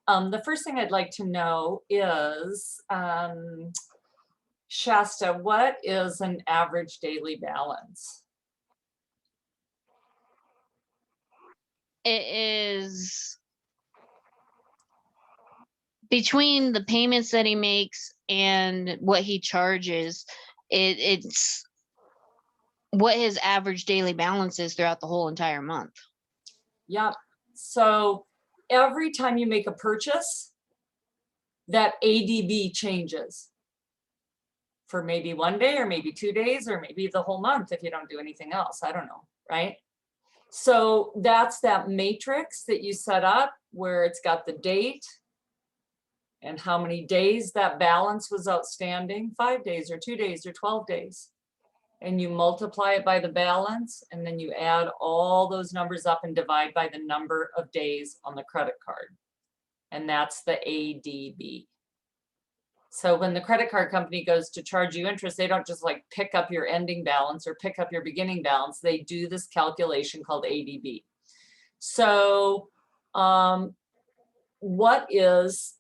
The first thing I'd like to know is, Shasta, what is an average daily balance? It is between the payments that he makes and what he charges. It's what his average daily balance is throughout the whole entire month. Yep. So every time you make a purchase, that ADB changes for maybe 1 day or maybe 2 days or maybe the whole month if you don't do anything else. I don't know, right? So that's that matrix that you set up where it's got the date and how many days that balance was outstanding, 5 days or 2 days or 12 days. And you multiply it by the balance, and then you add all those numbers up and divide by the number of days on the credit card. And that's the ADB. So when the credit card company goes to charge you interest, they don't just like pick up your ending balance or pick up your beginning balance. They do this calculation called ADB. So what is,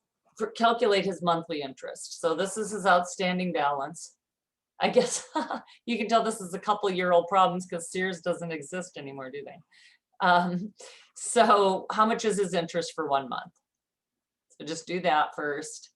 calculate his monthly interest. So this is his outstanding balance. I guess you can tell this is a couple-year-old problems because Sears doesn't exist anymore, do they? So how much is his interest for 1 month? So just do that first.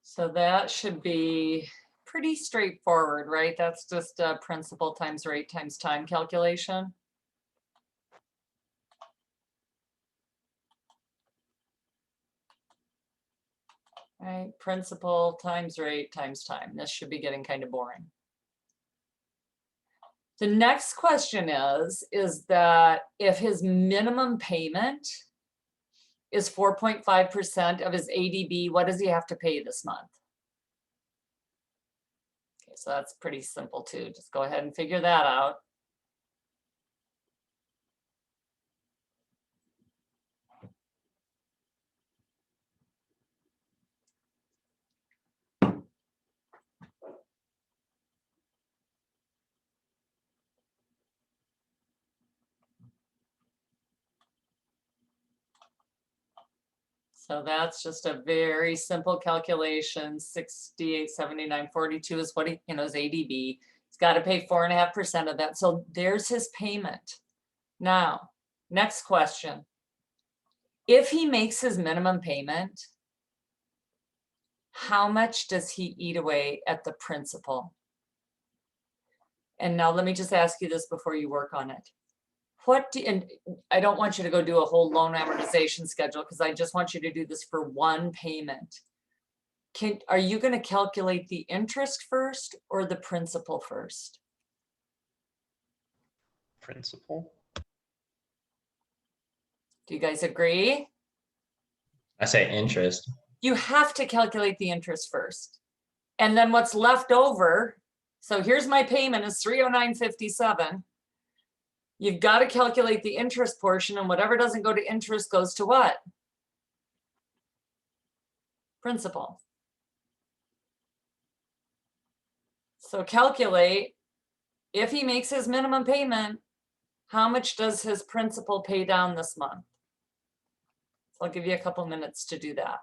So that should be pretty straightforward, right? That's just a principal times rate times time calculation. Right, principal times rate times time. This should be getting kind of boring. The next question is that if his minimum payment is 4.5% of his ADB, what does he have to pay this month? Okay, so that's pretty simple too. Just go ahead and figure that out. So that's just a very simple calculation. 68, 79, 42 is what he, his ADB. He's got to pay 4.5% of that. So there's his payment. Now, next question. If he makes his minimum payment, how much does he eat away at the principal? And now let me just ask you this before you work on it. And I don't want you to go do a whole loan amortization schedule because I just want you to do this for one payment. Are you going to calculate the interest first or the principal first? Principal. Do you guys agree? I say interest. You have to calculate the interest first. And then what's left over, so here's my payment is $309.57. You've got to calculate the interest portion, and whatever doesn't go to interest goes to what? Principal. So calculate, if he makes his minimum payment, how much does his principal pay down this month? So I'll give you a couple minutes to do that.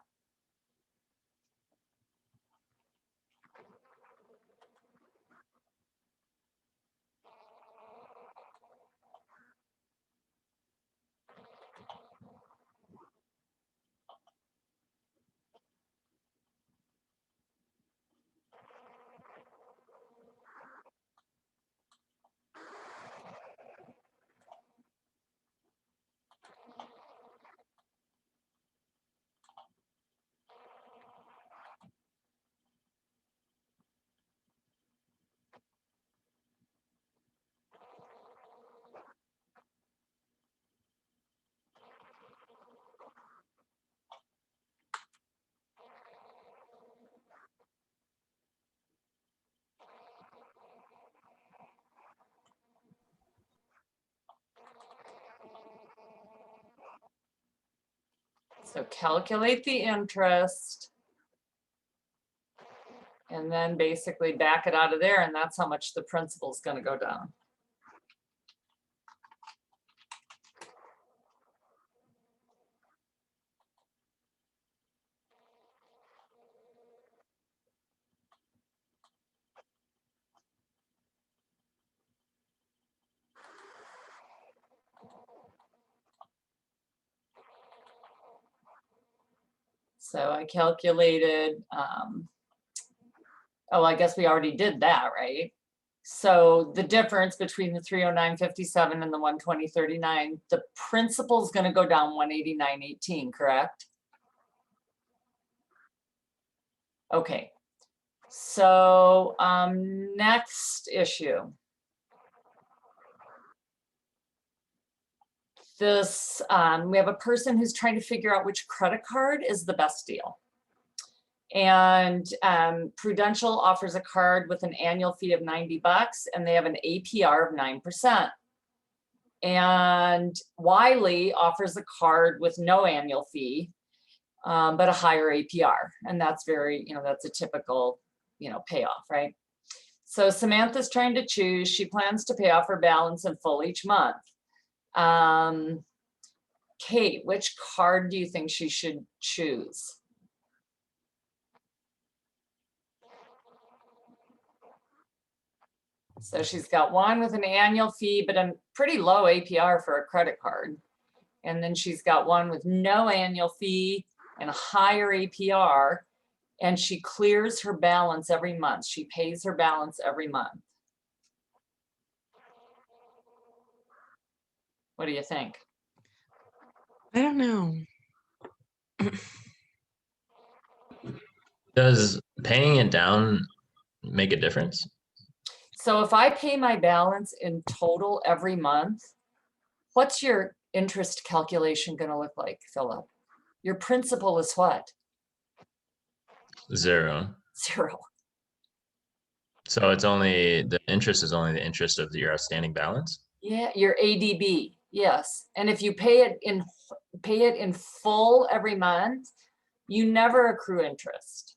So calculate the interest. And then basically back it out of there, and that's how much the principal is going to go down. So I calculated, oh, I guess we already did that, right? So the difference between the 309.57 and the 120.39, the principal is going to go down 189.18, correct? Okay. So next issue. This, we have a person who's trying to figure out which credit card is the best deal. And Prudential offers a card with an annual fee of $90 and they have an APR of 9%. And Wiley offers a card with no annual fee, but a higher APR. And that's very, that's a typical, payoff, right? So Samantha's trying to choose. She plans to pay off her balance in full each month. Kate, which card do you think she should choose? So she's got one with an annual fee, but a pretty low APR for a credit card. And then she's got one with no annual fee and a higher APR. And she clears her balance every month. She pays her balance every month. What do you think? I don't know. Does paying it down make a difference? So if I pay my balance in total every month, what's your interest calculation going to look like, Philip? Your principal is what? 0. 0. So it's only, the interest is only the interest of your outstanding balance? Yeah, your ADB, yes. And if you pay it in full every month, you never accrue interest.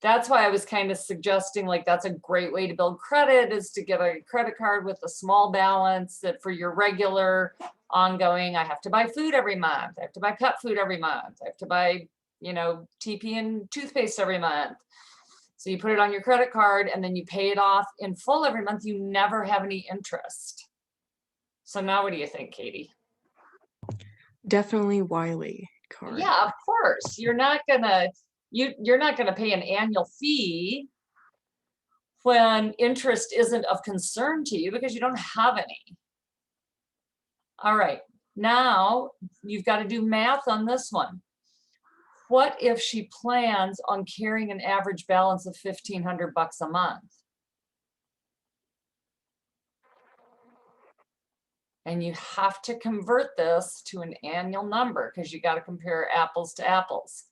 That's why I was kind of suggesting like that's a great way to build credit, is to get a credit card with a small balance that for your regular ongoing, I have to buy food every month. I have to buy pet food every month. I have to buy, TP and toothpaste every month. So you put it on your credit card and then you pay it off in full every month. You never have any interest. So now what do you think, Katie? Definitely Wiley card. Yeah, of course. You're not gonna pay an annual fee when interest isn't of concern to you because you don't have any. All right, now you've got to do math on this one. What if she plans on carrying an average balance of $1,500 a month? And you have to convert this to an annual number because you got to compare apples to apples.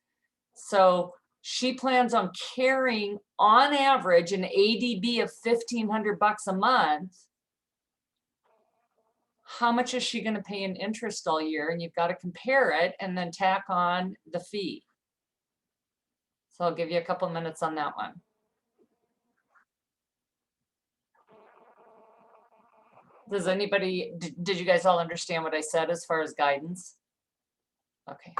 So she plans on carrying on average an ADB of $1,500 a month. How much is she going to pay in interest all year? And you've got to compare it and then tack on the fee. So I'll give you a couple minutes on that one. Does anybody, did you guys all understand what I said as far as guidance? Okay.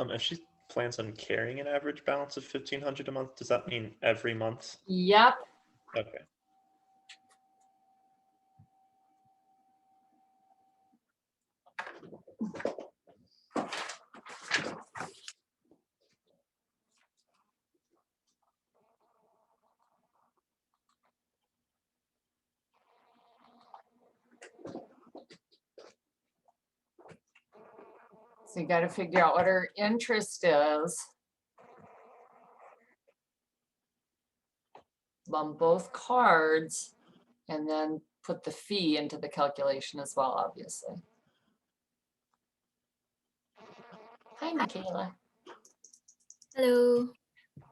If she plans on carrying an average balance of $1,500 a month, does that mean every month? Yep. Okay. So you got to figure out what her interest is on both cards, and then put the fee into the calculation as well, obviously. Hi, Michaela. Hello.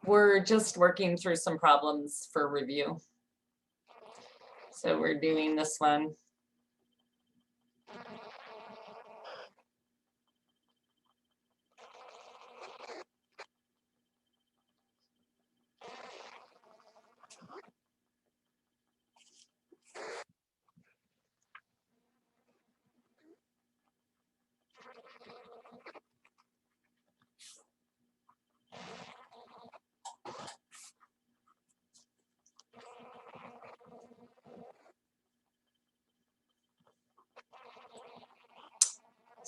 We're just working through some problems for review. So we're doing this one.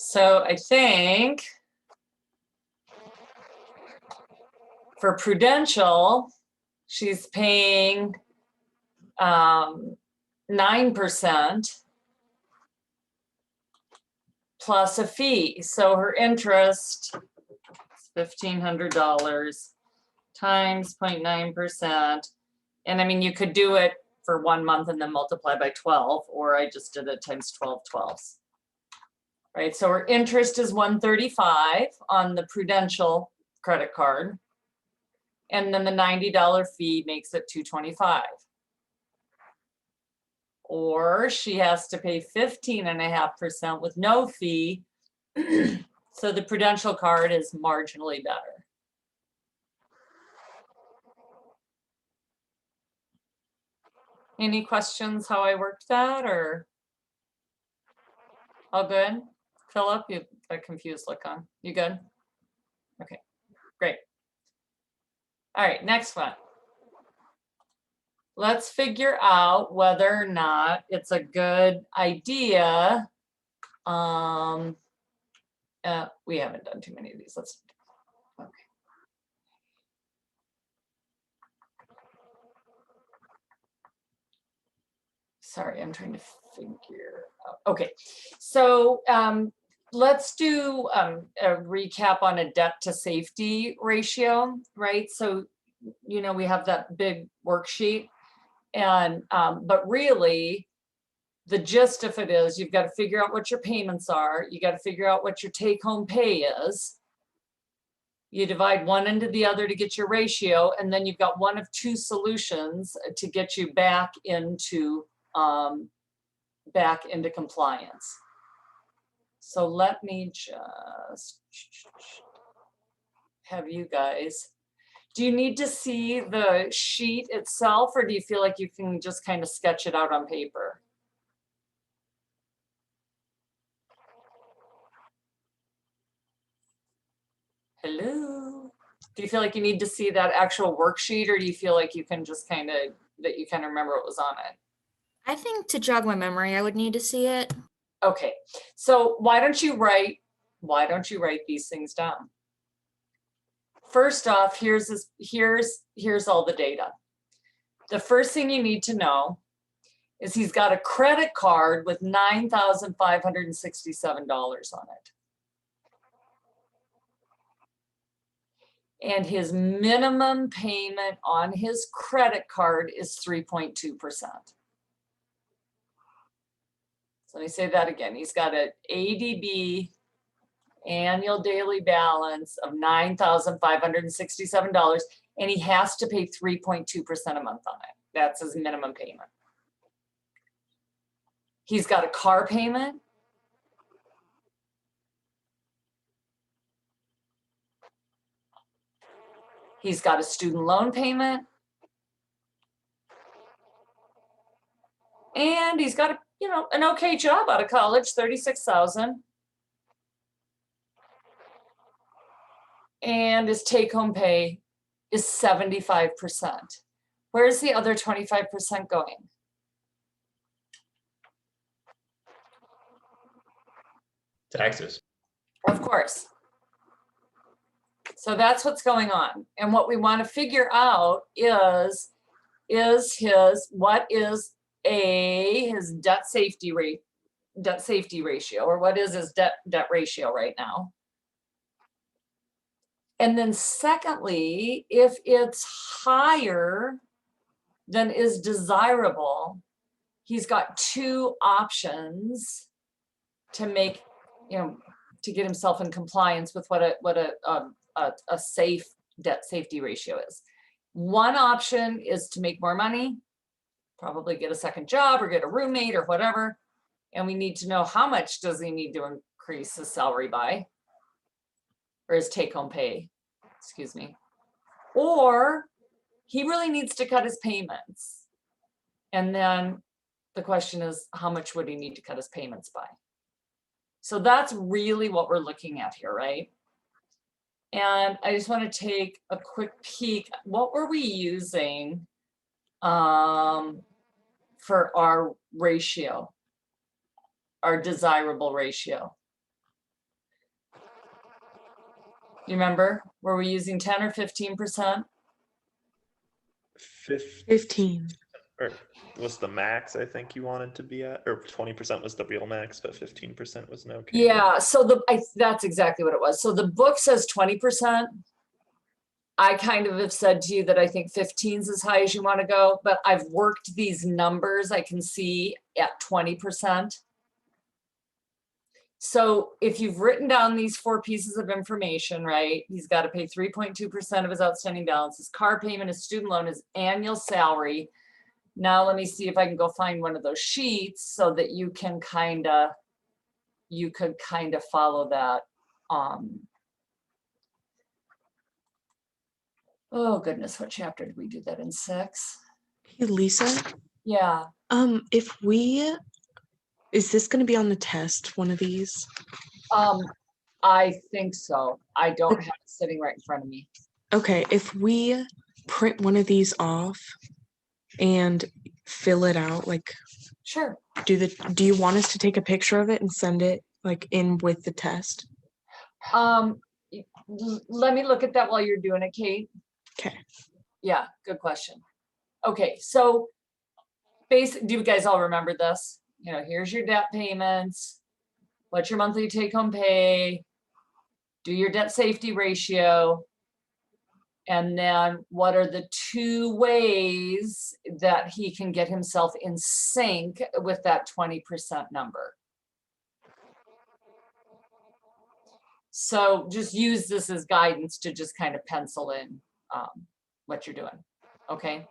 So I think for Prudential, she's paying 9% plus a fee. So her interest is $1,500 times 0.9%. And I mean, you could do it for 1 month and then multiply by 12, or I just did it times 12 12s. Right, so her interest is $135 on the Prudential credit card. And then the $90 fee makes it $225. Or she has to pay 15.5% with no fee. So the Prudential card is marginally better. Any questions how I worked that, or? All good? Philip, you have a confused look on. You good? Okay, great. All right, next one. Let's figure out whether or not it's a good idea. We haven't done too many of these. Let's, okay. Sorry, I'm trying to figure out. Okay, so let's do a recap on a debt to safety ratio, right? So, you know, we have that big worksheet, and but really the gist of it is you've got to figure out what your payments are. You got to figure out what your take home pay is. You divide one into the other to get your ratio, and then you've got one of two solutions to get you back into compliance. So let me just have you guys, do you need to see the sheet itself, or do you feel like you can just kind of sketch it out on paper? Hello? Do you feel like you need to see that actual worksheet, or do you feel like you can just kind of, that you kind of remember what was on it? I think to jog my memory, I would need to see it. Okay, so why don't you write these things down? First off, here's all the data. The first thing you need to know is he's got a credit card with $9,567 on it. And his minimum payment on his credit card is 3.2%. So let me say that again. He's got an ADB annual daily balance of $9,567, and he has to pay 3.2% a month on it. That's his minimum payment. He's got a car payment. He's got a student loan payment. And he's got a, you know, an okay job out of college, $36,000. And his take-home pay is 75%. Where's the other 25% going? Taxes. Of course. So that's what's going on. And what we want to figure out is his debt safety ratio, or what is his debt ratio right now? And then secondly, if it's higher than is desirable, he's got two options to make, to get himself in compliance with what a safe debt safety ratio is. One option is to make more money, probably get a second job or get a roommate or whatever. And we need to know how much does he need to increase his salary by, or his take-home pay, excuse me. Or he really needs to cut his payments. And then the question is, how much would he need to cut his payments by? So that's really what we're looking at here, right? And I just want to take a quick peek. What were we using for our ratio, our desirable ratio? You remember, were we using 10 or 15%? 15. Or was the max I think you wanted to be at, or 20% was the real max, but 15% was no. Yeah, so that's exactly what it was. So the book says 20%. I kind of have said to you that I think 15 is as high as you want to go, but I've worked these numbers I can see at 20%. So if you've written down these 4 pieces of information, right, he's got to pay 3.2% of his outstanding balance, his car payment, his student loan, his annual salary. Now let me see if I can go find one of those sheets so that you can could kind of follow that. Oh goodness, what chapter did we do that in? 6? Hey, Lisa. Yeah. Is this going to be on the test, one of these? I think so. I don't have it sitting right in front of me. Okay, if we print one of these off and fill it out, like, Sure. do you want us to take a picture of it and send it like in with the test? Let me look at that while you're doing it, Kate. Okay. Yeah, good question. Okay, so do you guys all remember this? Here's your debt payments. What's your monthly take-home pay? Do your debt safety ratio. And then what are the 2 ways that he can get himself in sync with that 20% number? So just use this as guidance to just kind of pencil in what you're doing, okay?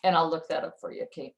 And I'll look that up for you, Kate.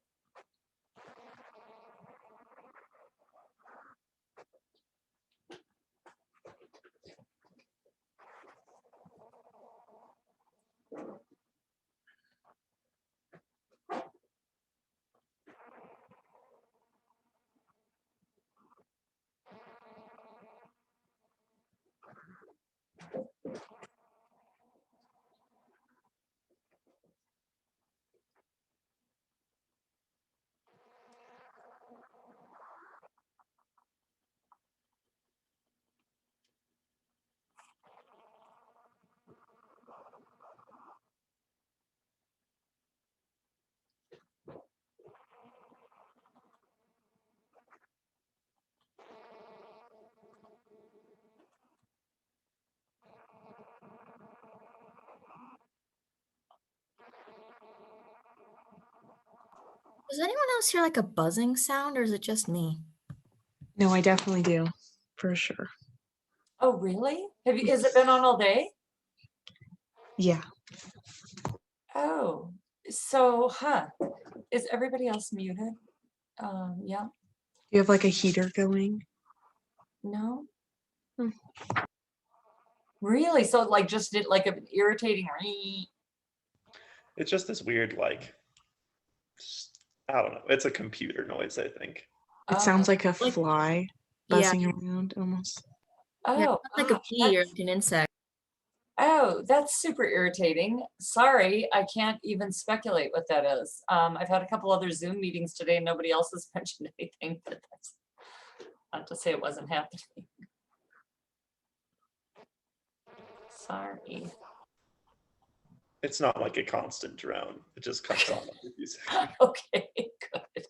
Does anyone else hear like a buzzing sound or is it just me? No, I definitely do, for sure. Oh, really? Has it been on all day? Yeah. Oh, so, is everybody else muted? Yeah, You have like a heater going? no? Hmm. Really? So like just did like an irritating ring? It's just this weird, I don't know. It's a computer noise, I think. It sounds like a fly Yeah. buzzing around almost. Yeah, Oh, it's like a gosh, bee or like an insect. oh, that's super irritating. Sorry, I can't even speculate what that is. I've had a couple other Zoom meetings today and nobody else has mentioned anything, but that's not to say it wasn't happening. Sorry. It's not like a constant drone. It just cuts on every few seconds. Okay, good.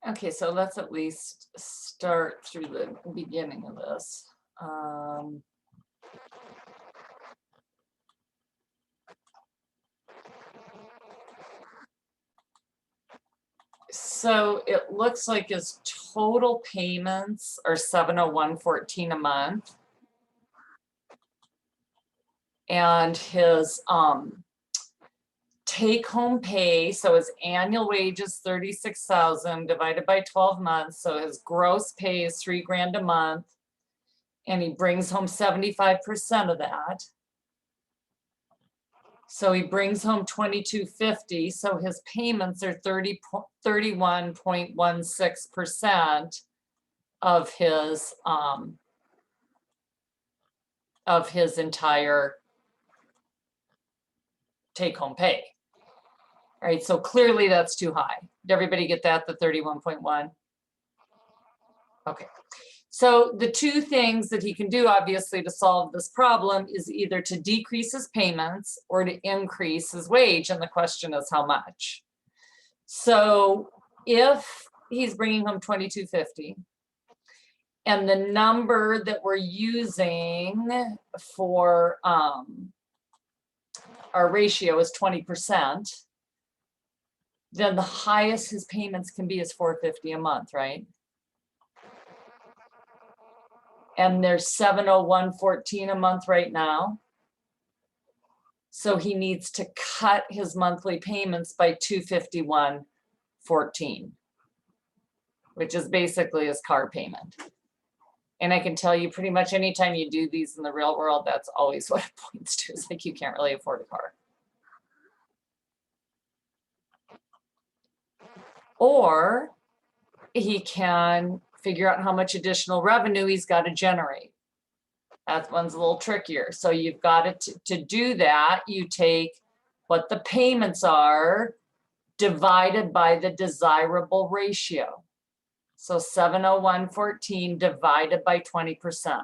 Okay, so let's at least start through the beginning of this. So it looks like his total payments are $701.14 a month. And his take-home pay, so his annual wage is $36,000 divided by 12 months. So his gross pay is $3,000 a month, and he brings home 75% of that. So he brings home $2,250. So his payments are 31.16% of his entire take-home pay. All right, so clearly that's too high. Did everybody get that, the 31.1? Okay, so the two things that he can do, obviously, to solve this problem is either to decrease his payments or to increase his wage, and the question is how much. So if he's bringing home $2,250, and the number that we're using for our ratio is 20%, then the highest his payments can be is $450 a month, right? And there's $701.14 a month right now. So he needs to cut his monthly payments by $251.14, which is basically his car payment. And I can tell you pretty much anytime you do these in the real world, that's always what it points to. It's like you can't really afford a car. Or he can figure out how much additional revenue he's got to generate. That one's a little trickier. So you've got to do that. You take what the payments are divided by the desirable ratio. So 701.14 divided by 20%.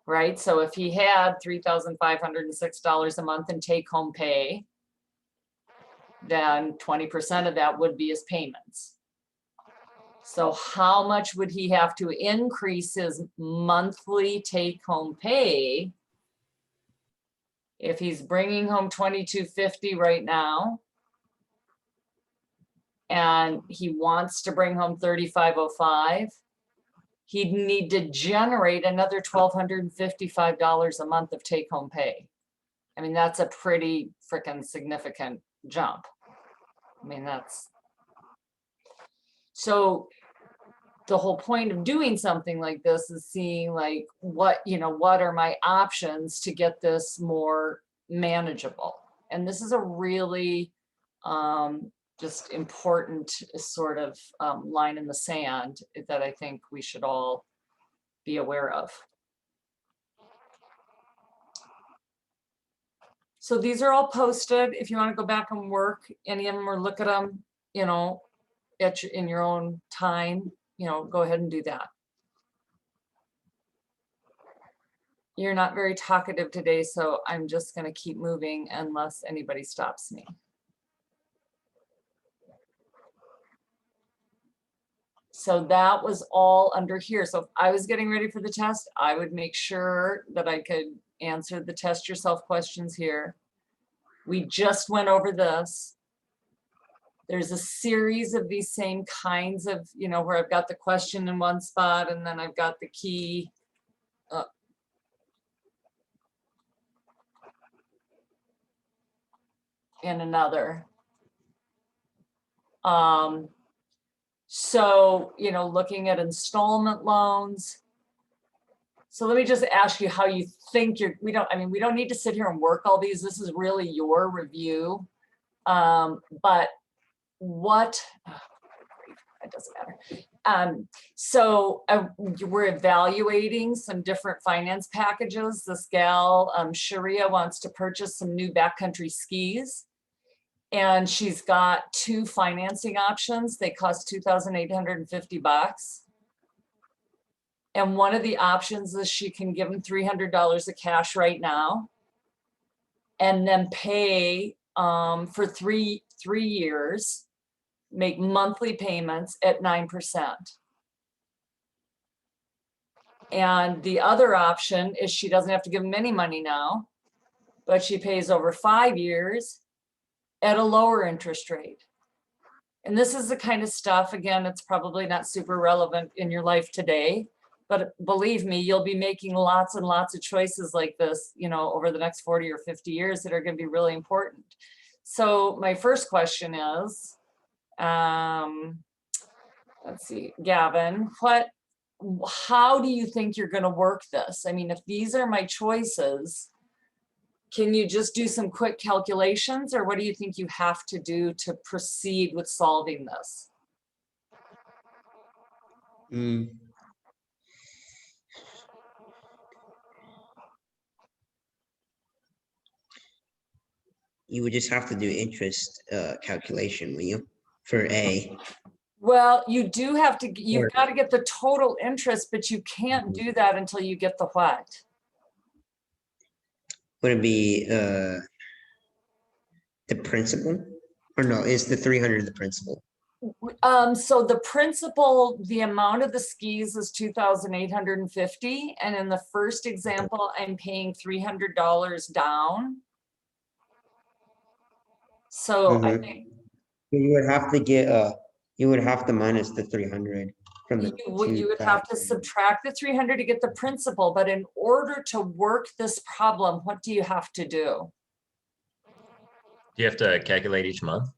Right? So if he had $3,506 a month in take-home pay, then 20% of that would be his payments. So how much would he have to increase his monthly take-home pay if he's bringing home $2,250 right now and he wants to bring home $3,505? He'd need to generate another $1,255 a month of take-home pay. I mean, that's a pretty freaking significant jump. I mean, that's so the whole point of doing something like this is seeing like what are my options to get this more manageable. And this is a really just important sort of line in the sand that I think we should all be aware of. So these are all posted. If you want to go back and work any of them or look at them, in your own time, go ahead and do that. You're not very talkative today, so I'm just going to keep moving unless anybody stops me. So that was all under here. So if I was getting ready for the test, I would make sure that I could answer the test yourself questions here. We just went over this. There's a series of these same kinds of, you know, where I've got the question in one spot and then I've got the key. In another. So, you know, looking at installment loans. So let me just ask you how you think we don't need to sit here and work all these. This is really your review. But what, it doesn't matter. So we're evaluating some different finance packages. This gal, Sharia, wants to purchase some new backcountry skis. And she's got 2 financing options. They cost $2,850. And one of the options is she can give them $300 of cash right now and then pay for three years, make monthly payments at 9%. And the other option is she doesn't have to give them any money now, but she pays over 5 years at a lower interest rate. And this is the kind of stuff, again, it's probably not super relevant in your life today, but believe me, you'll be making lots and lots of choices like this, you know, over the next 40 or 50 years that are going to be really important. So my first question is, let's see, Gavin, how do you think you're going to work this? I mean, if these are my choices, can you just do some quick calculations, or what do you think you have to do to proceed with solving this? You would just have to do interest calculation, will you, for A? Well, you do have to, you've got to get the total interest, but you can't do that until you get the what? Would it be the principal? Or no, is the 300 the principal? So the principal, the amount of the skis is $2,850, and in the first example, I'm paying $300 down. So I think You would have to get you would have to minus the 300 from the you would have to subtract the 300 to get the principal, but in order to work this problem, what do you have to do? Do you have to calculate each month?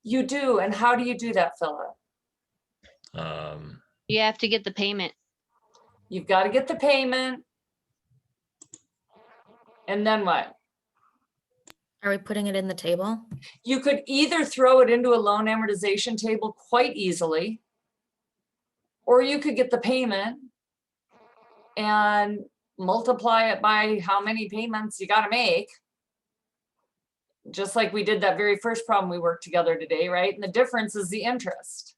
You do, and how do you do that, Philip? You have to get the payment. You've got to get the payment. And then what? Are we putting it in the table? You could either throw it into a loan amortization table quite easily, or you could get the payment and multiply it by how many payments you got to make. Just like we did that very first problem we worked together today, right? And the difference is the interest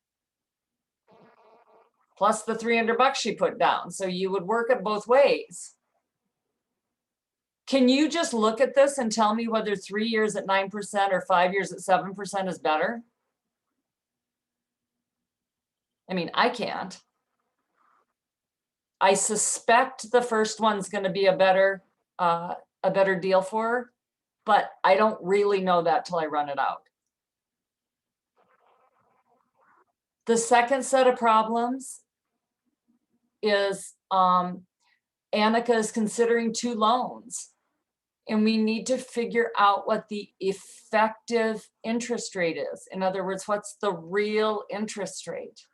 plus the $300 she put down. So you would work it both ways. Can you just look at this and tell me whether 3 years at 9% or 5 years at 7% is better? I mean, I can't. I suspect the first one's going to be a better deal for her, but I don't really know that till I run it out. The second set of problems is Annika is considering 2 loans, and we need to figure out what the effective interest rate is. In other words, what's the real interest rate?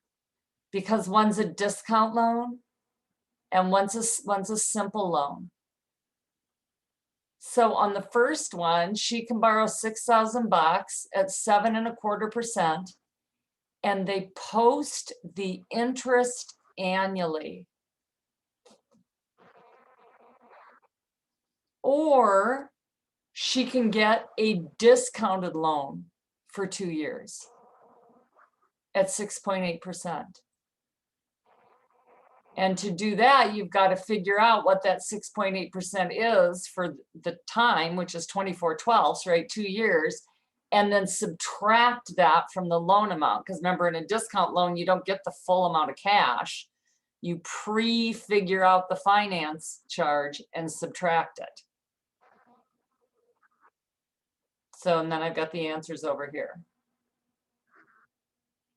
Because one's a discount loan and one's a simple loan. So on the first one, she can borrow $6,000 at 7.25%, and they post the interest annually. Or she can get a discounted loan for 2 years at 6.8%. And to do that, you've got to figure out what that 6.8% is for the time, which is 24/12, right? 2 years. and then subtract that from the loan amount. Because remember, in a discount loan, you don't get the full amount of cash. You pre-figure out the finance charge and subtract it. So, and then I've got the answers over here.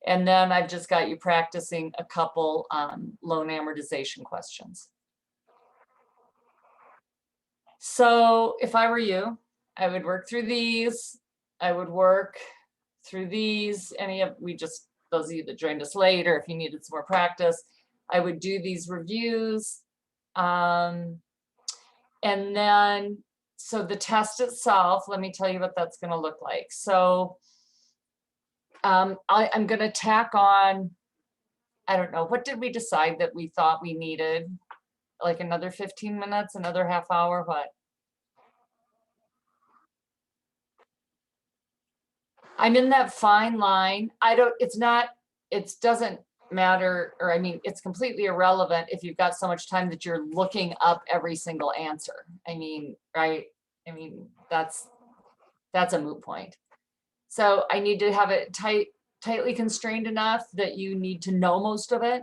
And then I've just got you practicing a couple loan amortization questions. So if I were you, I would work through these. I would work through these. Those of you that joined us later, if you needed some more practice, I would do these reviews. And then, so the test itself, let me tell you what that's going to look like. So I'm going to tack on, I don't know, what did we decide that we thought we needed? Like another 15 minutes, another half hour, what? I'm in that fine line. It doesn't matter, or I mean, it's completely irrelevant if you've got so much time that you're looking up every single answer. I mean, right? I mean, that's a moot point. So I need to have it tightly constrained enough that you need to know most of it.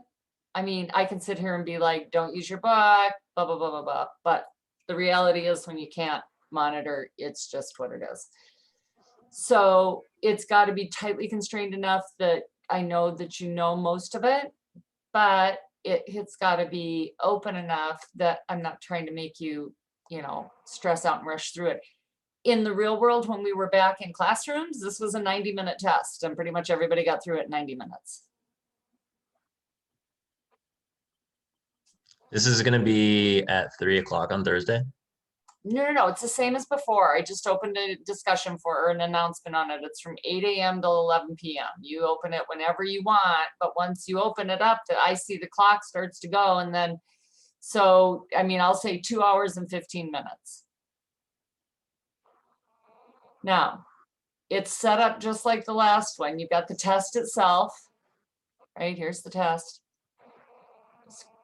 I mean, I can sit here and be like, don't use your book, blah, blah, blah, blah, blah. But the reality is when you can't monitor, it's just what it is. So it's got to be tightly constrained enough that I know that you know most of it, but it's got to be open enough that I'm not trying to make you, stress out and rush through it. In the real world, when we were back in classrooms, this was a 90-minute test and pretty much everybody got through it in 90 minutes. This is going to be at 3 o'clock on Thursday. No, it's the same as before. I just opened a discussion for an announcement on it. It's from 8 a.m. till 11 p.m. You open it whenever you want, but once you open it up, I see the clock starts to go. And then, so, I mean, I'll say 2 hours and 15 minutes. Now, it's set up just like the last one. You've got the test itself, right? Here's the test.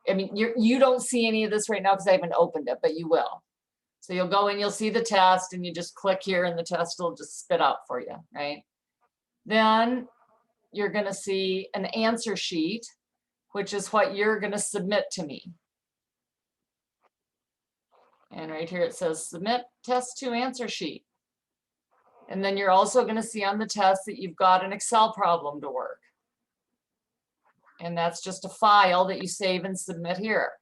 I mean, you don't see any of this right now because I haven't opened it, but you will. So you'll go in, you'll see the test, and you just click here and the test will just spit out for you, right? Then you're going to see an answer sheet, which is what you're going to submit to me. And right here it says submit test 2 answer sheet. And then you're also going to see on the test that you've got an Excel problem to work. And that's just a file that you save and submit here.